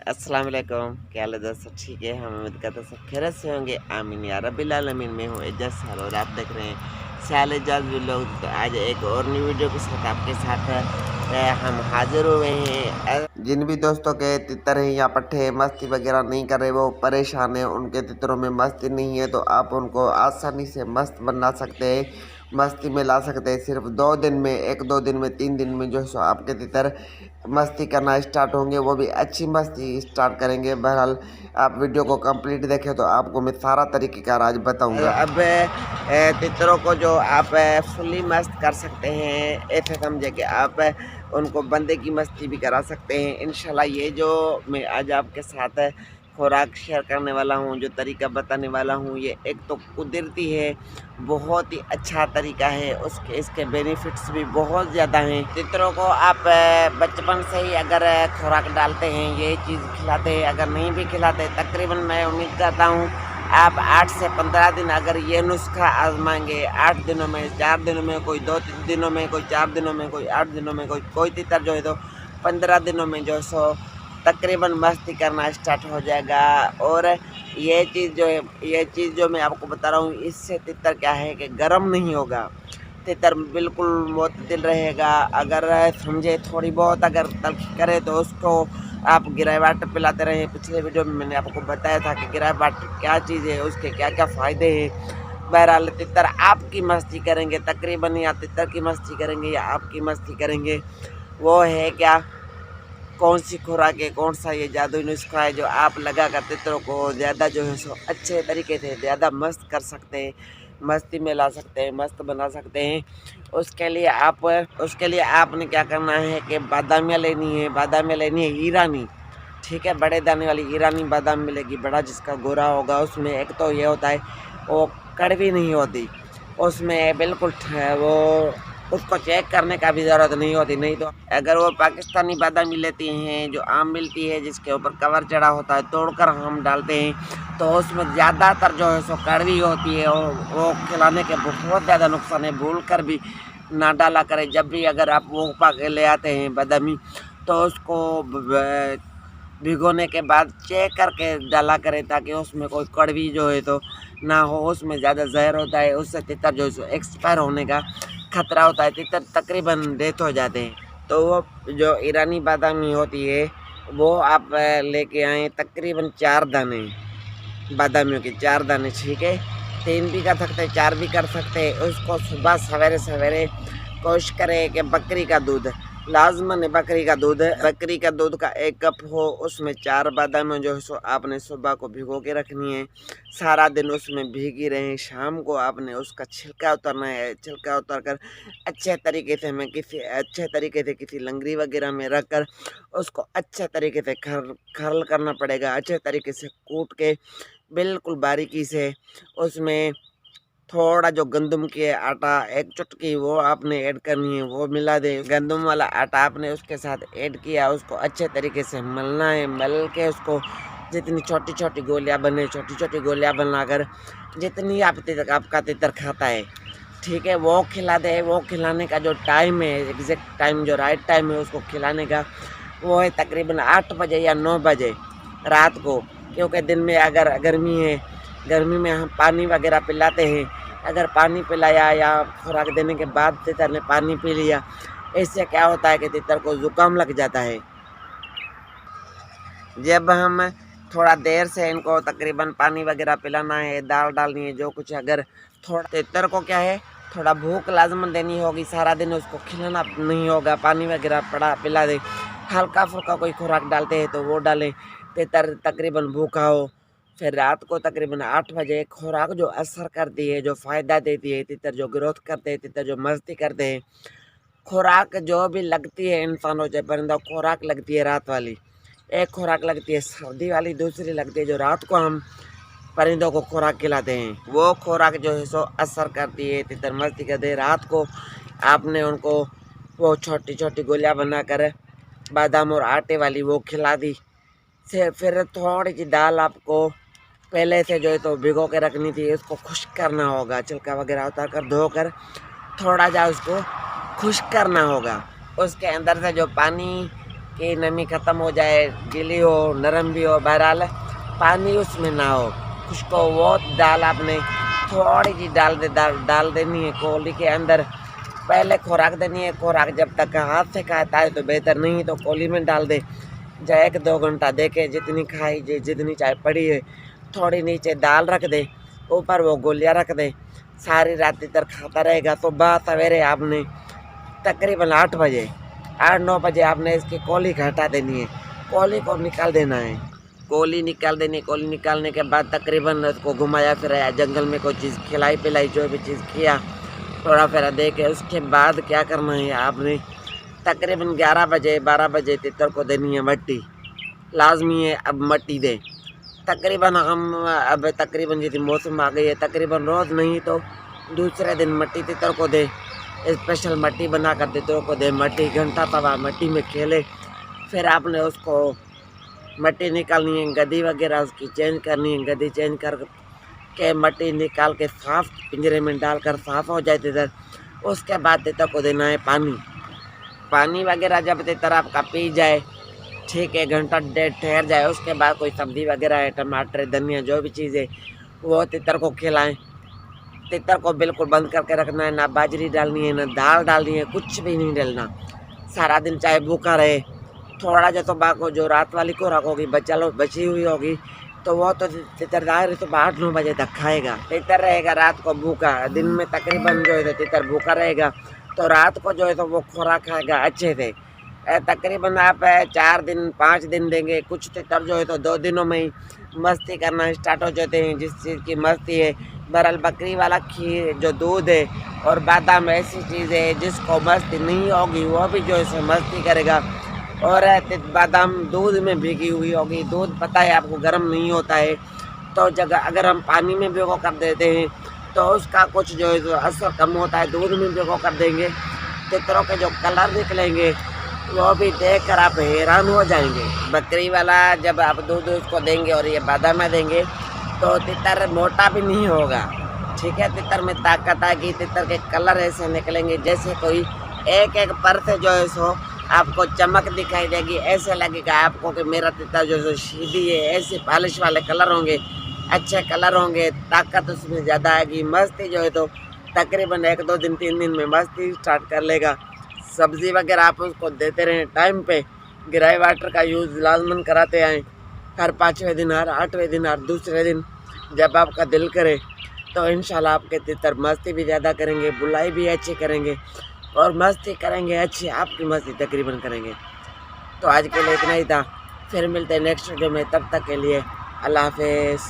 अस्सलाम वालेकुम, क्या हाल है दोस्तों? ठीक है, हम उम्मीद करते हैं सब खैरियत से होंगे। आमीन या रब्बिल आलमीन। मैं हूँ एजाज साल और आप देख रहे हैं साल एजाज व्लॉग। तो आज एक और नई वीडियो के साथ आपके साथ हम हाजिर हुए हैं। जिन भी दोस्तों के तितर हैं या पट्टे मस्ती वगैरह नहीं कर रहे, वो परेशान है, उनके तितरों में मस्ती नहीं है, तो आप उनको आसानी से मस्त बना सकते हैं, मस्ती में ला सकते हैं। सिर्फ 2 दिन में, 1-2 दिन में, 3 दिन में जो है सो आपके तितर मस्ती करना स्टार्ट होंगे, वो भी अच्छी मस्ती स्टार्ट करेंगे। बहरहाल आप वीडियो को कंप्लीट देखें तो आपको मैं सारा तरीक़ेकार आज बताऊंगा। अब तितरों को जो आप फुली मस्त कर सकते हैं, ऐसे समझे कि आप उनको बंदे की मस्ती भी करा सकते हैं इंशाल्लाह। ये जो मैं आज आपके साथ खुराक शेयर करने वाला हूँ, जो तरीका बताने वाला हूँ, ये एक तो कुदरती है, बहुत ही अच्छा तरीका है। उसके इसके बेनिफिट्स भी बहुत ज़्यादा हैं। तितरों को आप बचपन से ही अगर खुराक डालते हैं, ये चीज़ खिलाते हैं, अगर नहीं भी खिलाते, तकरीबन मैं उम्मीद करता हूँ आप 8 से 15 दिन अगर ये नुस्खा आजमाएंगे, 8 दिनों में, 4 दिनों में, कोई 2 दिनों में, कोई 4 दिनों में, कोई 8 दिनों में, कोई तितर जो है तो 15 दिनों में जो सो तकरीबन मस्ती करना स्टार्ट हो जाएगा। और ये चीज़ जो है, ये चीज़ जो मैं आपको बता रहा हूँ, इससे तितर क्या है कि गर्म नहीं होगा, तितर बिल्कुल मुतदिल रहेगा। अगर समझे थोड़ी बहुत अगर तलखी करे तो उसको आप गिराई वाटर पिलाते रहे। पिछले वीडियो में मैंने आपको बताया था कि गिराई वाटर क्या चीज़ है, उसके क्या क्या फ़ायदे हैं। बहरहाल तितर आपकी मस्ती करेंगे तकरीबन, या तितर की मस्ती करेंगे या आपकी मस्ती करेंगे। वो है क्या, कौन सी खुराक है, कौन सा ये जादुई नुस्खा है जो आप लगा कर तितरों को ज़्यादा जो है सो अच्छे तरीके से ज़्यादा मस्त कर सकते हैं, मस्ती में ला सकते हैं, मस्त बना सकते हैं। उसके लिए आपने क्या करना है कि बादामियाँ लेनी है, बादामियाँ लेनी है ईरानी, ठीक है, बड़े दाने वाली ईरानी बादाम मिलेगी। बड़ा जिसका गोरा होगा उसमें एक तो ये होता है, वो कड़वी नहीं होती, उसमें बिल्कुल वो उसको चेक करने का भी ज़रूरत नहीं होती। नहीं तो अगर वो पाकिस्तानी बादामी लेती हैं जो आम मिलती है, जिसके ऊपर कवर चढ़ा होता है, तोड़कर हम डालते हैं, तो उसमें ज़्यादातर जो है सो कड़वी होती है। वो खिलाने के बहुत ज़्यादा नुकसान है। भूल कर भी ना डाला करें। जब भी अगर आप वो पा के ले आते हैं बादामी, तो उसको भिगोने के बाद चेक करके डाला करें, ताकि उसमें कोई कड़वी जो है तो ना हो। उसमें ज़्यादा जहर होता है, उससे तितर जो है एक्सपायर होने का खतरा होता है, तितर तकरीबन डेथ हो जाते हैं। तो वो जो ईरानी बादामी होती है, वो आप लेके आएँ, तकरीबन 4 दाने बादामियों के, 4 दाने, ठीक है। 3 भी कर सकते हैं, 4 भी कर सकते हैं। उसको सुबह सवेरे सवेरे कोशिश करें कि बकरी का दूध लाजमन है, बकरी का दूध है, बकरी का दूध का 1 कप हो, उसमें 4 बादाम जो है सो आपने सुबह को भिगो के रखनी है, सारा दिन उसमें भीगी रहें। शाम को आपने उसका छिलका उतारना है, छिलका उतार कर अच्छे तरीके से किसी लंगरी वगैरह में रख कर उसको अच्छे तरीके से खरल करना पड़ेगा। अच्छे तरीके से कूट के बिल्कुल बारीकी से उसमें थोड़ा जो गंदम के आटा 1 चुटकी वो आपने ऐड करनी है, वो मिला दे। गंदम वाला आटा आपने उसके साथ ऐड किया, उसको अच्छे तरीके से मलना है। मल के उसको जितनी छोटी छोटी गोलियां बने, छोटी छोटी गोलियां बनाकर जितनी आपका तितर खाता है, ठीक है, वो खिला दे। वो खिलाने का जो टाइम है, एग्जैक्ट टाइम, जो राइट टाइम है उसको खिलाने का, वो है तकरीबन 8 बजे या 9 बजे रात को। क्योंकि दिन में अगर गर्मी है, गर्मी में हम पानी वगैरह पिलाते हैं, अगर पानी पिलाया या खुराक देने के बाद तितर ने पानी पी लिया, इससे क्या होता है कि तितर को ज़ुकाम लग जाता है। जब हम थोड़ा देर से इनको तकरीबन पानी वगैरह पिलाना है, दाल डालनी है, जो कुछ, अगर थोड़ा तितर को क्या है, थोड़ा भूख लाजमन देनी होगी, सारा दिन उसको खिलाना नहीं होगा, पानी वगैरह पड़ा पिला दे। हल्का फुल्का कोई खुराक डालते हैं तो वो डालें, तितर तकरीबन भूखा हो। फिर रात को तकरीबन 8 बजे खुराक जो असर करती है, जो फ़ायदा देती है, तितर जो ग्रोथ करते हैं, तितर जो मस्ती करते हैं, खुराक जो भी लगती है इंसानों से परिंदा, खुराक लगती है रात वाली। एक खुराक लगती है सर्दी वाली, दूसरी लगती है जो रात को हम परिंदों को खुराक खिलाते हैं। वो खुराक जो है सो असर करती है, तितर मस्ती करते हैं। रात को आपने उनको वो छोटी छोटी गोलियां बनाकर बादाम और आटे वाली वो खिला दी। फिर थोड़ी सी दाल आपको पहले से जो है तो भिगो के रखनी थी, उसको खुश्क करना होगा, छिलका वगैरह उतार कर धोकर थोड़ा जा उसको खुश्क करना होगा। उसके अंदर से जो पानी कि नमी ख़त्म हो जाए, गीली हो, नरम भी हो, बहरहाल पानी उसमें ना हो। खुश्क हो वो दाल आपने थोड़ी सी डाल देनी है कोली के अंदर। पहले खुराक देनी है, खुराक जब तक हाथ से खाता है तो बेहतर, नहीं तो कोली में डाल दे। जब 1-2 घंटा देखे जितनी खाई जितनी चाय पड़ी है, थोड़ी नीचे दाल रख दे, ऊपर वो गोलियां रख दे, सारी रात तक खाता रहेगा। तो बाद सवेरे आपने तकरीबन 8-9 बजे आपने इसकी कोली हटा देनी है, कोली को निकाल देना है। कोली निकाल देनी, कोली निकालने के बाद तकरीबन उसको घुमाया फिराया, जंगल में कोई चीज़ खिलाई पिलाई, जो भी चीज़ किया थोड़ा फिरा दे के, उसके बाद क्या करना है आपने तकरीबन 11-12 बजे तितर को देनी है मट्टी, लाजमी है अब मट्टी दे। तकरीबन हम अब तकरीबन यदि मौसम आ गई है, तकरीबन रोज़ नहीं तो दूसरे दिन मट्टी तितर को दे, स्पेशल मट्टी बना कर तितरों को दे। मट्टी घंटा तवा मट्टी में खेले, फिर आपने उसको मट्टी निकालनी है, गद्दी वगैरह उसकी चेंज करनी है, गद्दी चेंज कर के मट्टी निकाल के साफ पिंजरे में डालकर साफ हो जाए तितर। उसके बाद तितर को देना है पानी। पानी वगैरह जब तितर आपका पी जाए, ठीक है, घंटा डेढ़ ठहर जाए, उसके बाद कोई सब्ज़ी वगैरह है, टमाटर धनिया जो भी चीज़ है वो तितर को खिलाएं। तितर को बिल्कुल बंद करके रखना है, ना बाजरी डालनी है, ना दाल डालनी है, कुछ भी नहीं डालना। सारा दिन चाहे भूखा रहे, थोड़ा जो तो बाको जो रात वाली को रखोगी बची हुई होगी तो वो तो तितर दायर तो 8-9 बजे तक खाएगा। तितर रहेगा रात को भूखा, दिन में तकरीबन जो है तितर भूखा रहेगा, तो रात को जो है तो वो खुराक खाएगा अच्छे से। तकरीबन आप 4 दिन 5 दिन देंगे, कुछ तितर जो है तो 2 दिनों में ही मस्ती करना स्टार्ट हो जाते हैं। जिस चीज़ की मस्ती है, बहरहाल बकरी वाला खीर जो दूध है और बादाम ऐसी चीज़ है जिसको मस्ती नहीं होगी वो भी जो है मस्ती करेगा। और बादाम दूध में भीगी हुई होगी, दूध पता है आपको गर्म नहीं होता है, तो जगह अगर हम पानी में भिगो कर देते हैं तो उसका कुछ जो है जो असर कम होता है। दूध में भिगो कर देंगे, तितरों के जो कलर निकलेंगे वो भी देख कर आप हैरान हो जाएंगे। बकरी वाला जब आप दूध उसको देंगे और ये बादाम देंगे तो तितर मोटा भी नहीं होगा, ठीक है। तितर में ताकत आएगी, तितर के कलर ऐसे निकलेंगे जैसे कोई एक पर से जो है सो आपको चमक दिखाई देगी, ऐसे लगेगा आपको कि मेरा तितर जो है सीधी है। ऐसे पॉलिश वाले कलर होंगे, अच्छे कलर होंगे, ताकत उसमें ज़्यादा आएगी। मस्ती जो है तो तकरीबन 1-2 दिन 3 दिन में मस्ती स्टार्ट कर लेगा। सब्ज़ी वगैरह आप उसको देते रहें टाइम पे, ग्रे वाटर का यूज़ लाजमन कराते आएँ, हर 5वें दिन, हर 8वें दिन, हर दूसरे दिन जब आपका दिल करे तो इंशाल्लाह आपके तितर मस्ती भी ज़्यादा करेंगे, बुलाई भी अच्छी करेंगे और मस्ती करेंगे अच्छी, आपकी मस्ती तकरीबन करेंगे। तो आज के लिए इतना ही था, फिर मिलते हैं नेक्स्ट वीडियो में, तब तक के लिए अल्लाह हाफिज़।